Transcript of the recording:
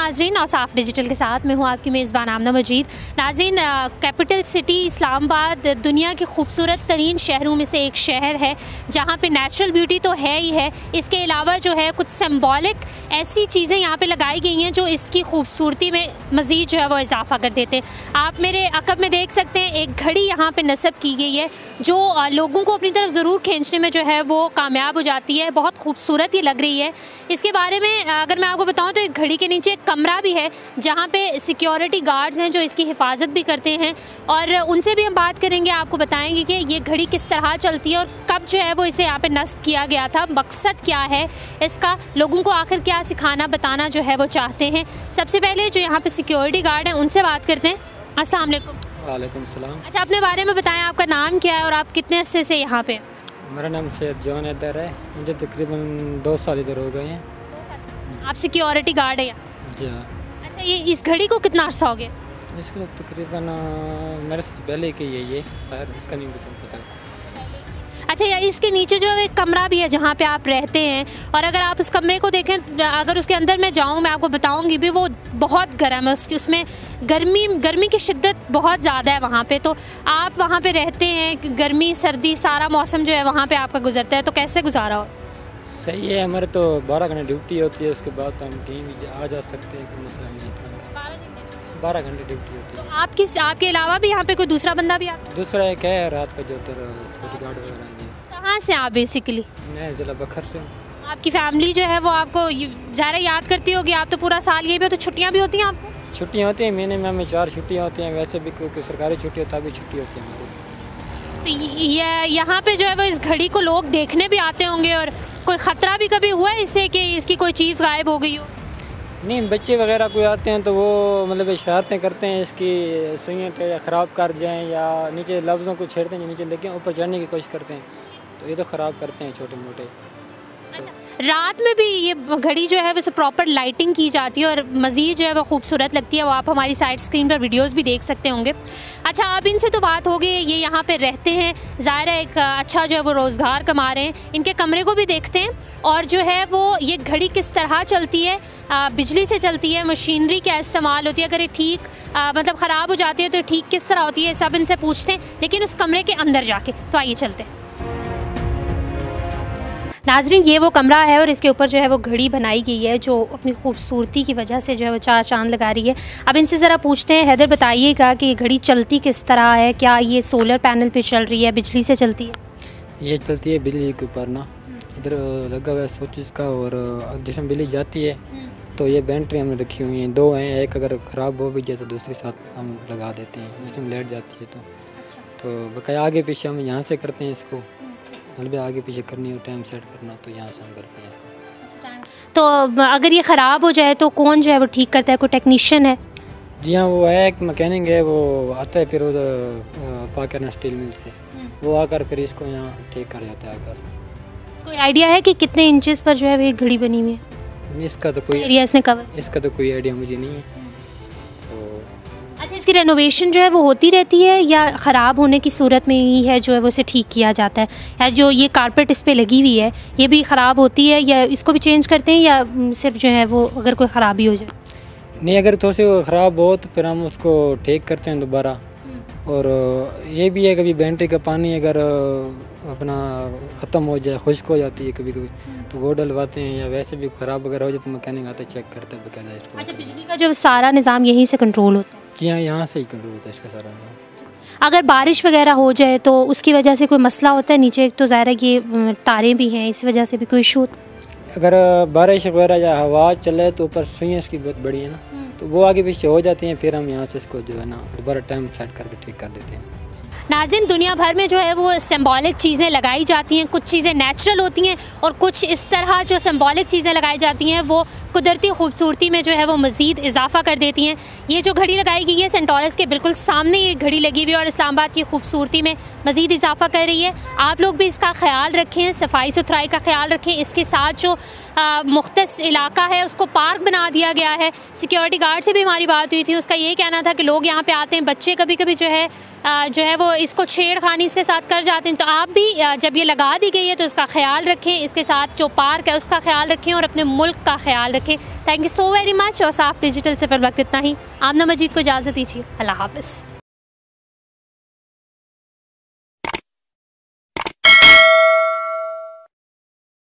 नाज़रीन, और साफ डिजिटल के साथ मैं हूँ आपकी मेज़बान आमना मजीद। नाज़रीन, कैपिटल सिटी इस्लामाबाद दुनिया के खूबसूरत तरीन शहरों में से एक शहर है जहाँ पे नेचुरल ब्यूटी तो है ही है, इसके अलावा जो है कुछ सिंबॉलिक ऐसी चीज़ें यहाँ पे लगाई गई हैं जो इसकी खूबसूरती में मज़ीद जो है वो इजाफ़ा कर देते हैं। आप मेरे अक़ब में देख सकते हैं एक घड़ी यहाँ पर नस्ब की गई है जो लोगों को अपनी तरफ ज़रूर खींचने में जो है वो कामयाब हो जाती है। बहुत खूबसूरत ये लग रही है। इसके बारे में अगर मैं आपको बताऊं तो एक घड़ी के नीचे एक कमरा भी है जहां पे सिक्योरिटी गार्ड्स हैं जो इसकी हिफाजत भी करते हैं, और उनसे भी हम बात करेंगे, आपको बताएंगे कि ये घड़ी किस तरह चलती है और कब जो है वो इसे यहाँ पे नस्ब किया गया था, मकसद क्या है इसका, लोगों को आखिर क्या सिखाना बताना जो है वो चाहते हैं। सबसे पहले जो यहाँ पर सिक्योरिटी गार्ड हैं उनसे बात करते हैं। अस्सलाम वालेकुम। वालेकुम सलाम। अच्छा, अपने बारे में बताएं, आपका नाम क्या है और आप कितने अरसे से यहाँ पे? मेरा नाम सैयद जॉन हैदर है, मुझे तकरीबन 2 साल इधर हो गए हैं। 2 साल। आप सिक्योरिटी गार्ड है यहाँ? जी हाँ। अच्छा, ये इस घड़ी को कितना अर्सा हो गया? इसको तकरीबन मेरे से पहले की है ये, इसका नहीं पता। अच्छा, या इसके नीचे जो एक कमरा भी है जहाँ पे आप रहते हैं, और अगर आप उस कमरे को देखें, अगर उसके अंदर मैं जाऊँ, मैं आपको बताऊँगी भी, वो बहुत गर्म है, उसमें गर्मी की शिद्दत बहुत ज़्यादा है वहाँ पे। तो आप वहाँ पे रहते हैं, गर्मी सर्दी सारा मौसम जो है वहाँ पे आपका गुजरता है, तो कैसे गुजारा हो? सही है, हमारे तो 12 घंटे ड्यूटी होती है, उसके बाद तो हम कहीं भी आ जा सकते हैं, कोई मसला नहीं इस तरह का। 12 घंटे ड्यूटी होती है। तो आपके अलावा भी यहाँ पे कोई दूसरा बंदा भी आता है? दूसरा एक है रात का जो उधर सिक्योरिटी गार्ड वगैरह। कहाँ से आप बेसिकली? मैं ज़िला बखर से हूँ। आपकी फैमिली जो है वो आपको ज़्यादा याद करती होगी, आप तो पूरा साल यही पे हो, तो छुट्टियाँ भी होती हैं आपको? छुट्टियाँ होती हैं, महीने में हमें 4 छुट्टियाँ होती हैं, वैसे भी क्योंकि सरकारी छुट्टी होता है, अभी छुट्टी होती है हमारी। तो ये यहाँ पे जो है वो इस घड़ी को लोग देखने भी आते होंगे, और कोई ख़तरा भी कभी हुआ है इससे कि इसकी कोई चीज़ गायब हो गई हो? नहीं, बच्चे वगैरह कोई आते हैं तो वो मतलब शरारतें करते हैं, इसकी सुइयाँ ख़राब कर जाएँ या नीचे लफ्ज़ों को छेड़ते हैं जो नीचे लेके ऊपर चढ़ने की कोशिश करते हैं, तो ये तो ख़राब करते हैं छोटे मोटे। अच्छा, रात में भी ये घड़ी जो है वैसे प्रॉपर लाइटिंग की जाती है और मज़ीद जो है वो खूबसूरत लगती है, वो आप हमारी साइड स्क्रीन पर वीडियोस भी देख सकते होंगे। अच्छा, अब इनसे तो बात हो गई, ये यहाँ पे रहते हैं, ज़ाहिर है एक अच्छा जो है वो रोज़गार कमा रहे हैं। इनके कमरे को भी देखते हैं, और जो है वो ये घड़ी किस तरह चलती है, बिजली से चलती है, मशीनरी क्या इस्तेमाल होती है, अगर ये ठीक मतलब ख़राब हो जाती है तो ठीक किस तरह होती है, सब इनसे पूछते हैं, लेकिन उस कमरे के अंदर जाके। तो आइए चलते हैं। नाज़रीन, ये वो कमरा है और इसके ऊपर जो है वो घड़ी बनाई गई है जो अपनी खूबसूरती की वजह से जो है वो चार चांद लगा रही है। अब इनसे ज़रा पूछते हैं, हैदर बताइएगा कि ये घड़ी चलती किस तरह है, क्या ये सोलर पैनल पे चल रही है, बिजली से चलती है? ये चलती है बिजली के ऊपर ना, इधर लगा हुआ है स्विच का, और जिसमें बिजली जाती है तो ये बैटरी हमने रखी हुई हैं, 2 हैं, एक अगर ख़राब हो भी जाए तो दूसरी साथ हम लगा देते हैं, जिसमें लाइट जाती है तो बकाया आगे पीछे हम यहाँ से करते हैं इसको, मतलब आगे पीछे करनी हो, टाइम सेट करना, तो यहाँ से हम करते हैं इसको। तो अगर ये ख़राब हो जाए तो कौन जो है वो ठीक करता है, कोई टेक्नीशियन है? जी हाँ, वो है, एक मैकेनिक है, वो आता है फिर उधर पाकिस्तान स्टील मिल से, वो आकर फिर इसको यहाँ ठीक कर जाता है आकर। कोई आइडिया है कि कितने इंचेस पर जो है वो घड़ी बनी हुई है? इसका तो कोई आइडिया मुझे नहीं है। अच्छा, इसकी रेनोवेशन जो है वो होती रहती है या ख़राब होने की सूरत में ही है जो है वो इसे ठीक किया जाता है, या जो ये कारपेट इस पे लगी हुई है ये भी ख़राब होती है, या इसको भी चेंज करते हैं, या सिर्फ जो है वो अगर कोई ख़राबी हो जाए? नहीं, अगर थोड़ी सी ख़राब हो तो फिर हम उसको ठीक करते हैं दोबारा। और ये भी है, कभी बैटरी का पानी अगर अपना ख़त्म हो जाए, खुश्क हो जाती है कभी कभी, तो वो डलवाते हैं, या वैसे भी ख़राब वगैरह हो जाए तो मैकेनिक आते चेक करते हैं बकायदा इसको। अच्छा, बिजली का जो सारा निज़ाम यहीं से कंट्रोल होता है? जी हाँ, यहाँ से ही कंट्रोल होता है इसका सारा निज़ाम। अगर बारिश वगैरह हो जाए तो उसकी वजह से कोई मसला होता है? नीचे एक तो ज़ाहिर है कि तारें भी हैं, इस वजह से भी कोई इशू होता है? अगर बारिश वगैरह या हवा चले तो ऊपर सुइयाँ इसकी बहुत बड़ी है ना, तो वो आगे पीछे हो जाती हैं, फिर हम यहाँ से इसको जो है ना दोबारा टाइम सेट करके ठीक कर देते हैं। नाज़रीन, दुनिया भर में जो है वो सिंबॉलिक चीज़ें लगाई जाती हैं, कुछ चीज़ें नेचुरल होती हैं और कुछ इस तरह जो सिंबॉलिक चीज़ें लगाई जाती हैं वो कुदरती खूबसूरती में जो है वो मज़ीद इजाफा कर देती हैं। ये जो घड़ी लगाई गई है सेंटोरस के बिल्कुल सामने ये घड़ी लगी हुई है और इस्लामाबाद की खूबसूरती में मज़ीद इजाफा कर रही है। आप लोग भी इसका ख्याल रखें, सफाई सुथराई का ख्याल रखें। इसके साथ जो मुख्तस इलाका है उसको पार्क बना दिया गया है। सिक्योरिटी गार्ड से भी हमारी बात हुई थी, उसका ये कहना था कि लोग यहाँ पे आते हैं, बच्चे कभी कभी जो है वो इसको छेड़खानी इसके साथ कर जाते हैं। तो आप भी जब ये लगा दी गई है तो इसका ख्याल रखें, इसके साथ जो पार्क है उसका ख्याल रखें और अपने मुल्क का ख्याल रखें। Thank you so very much. और साफ डिजिटल से फिर वक्त इतना ही। आमना मजीद को इजाज़त दीजिए। अल्लाह हाफ़िज़।